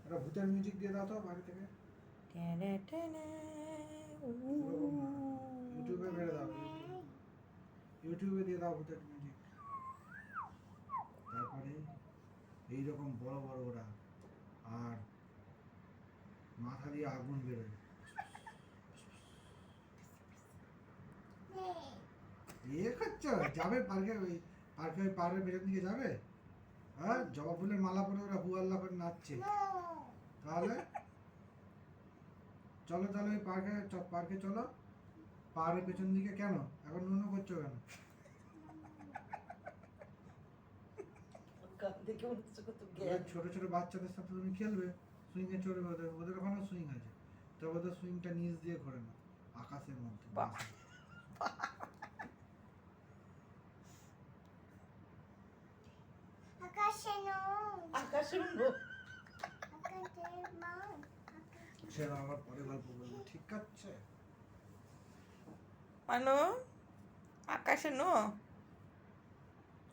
একটা ভূতের মিউজিক দিয়ে দাও তো বাড়ি থেকে। ইউটিউবে মেরে দাও, ইউটিউবে দিয়ে দাও ভূতের মিউজিক। তারপরে এইরকম বড় বড় ওরা, আর মাথা দিয়ে আগুন বেরোয়। করছো যাবে পার্কে, ওই পার্কে, ওই পার্কের পেছন দিকে যাবে। হ্যাঁ, জবা ফুলের মালা পরে ওরা হু আল্লাহ করে নাচছে। তাহলে চলো তাহলে ওই পার্কে চলো। পাহাড়ের পেছন দিকে কেন এখন নুনো করছো কেন? ছোট ছোট বাচ্চাদের সাথে তুমি খেলবে, সুইং এ চড়বে, ওদের ওখানে সুইং আছে, তবে ওদের সুইংটা নিচ দিয়ে ঘোরে না, আকাশের মধ্যে। সেটা আবার পরে গল্প বলবো, ঠিক আছে? মানো আকাশে নো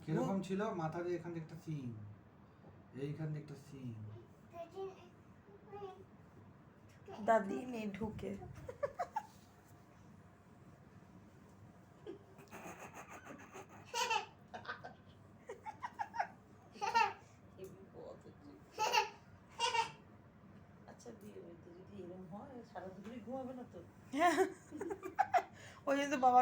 কিরকম ছিল? মাথা দিয়ে এখান থেকে একটা সিং, এইখান থেকে একটা সিং। দাদি নেই ঢুকে। আচ্ছা বিয়ে যদি এরকম হয় সারা দুপুরে ঘুমাবে না তো? ওই জন্য তো বাবা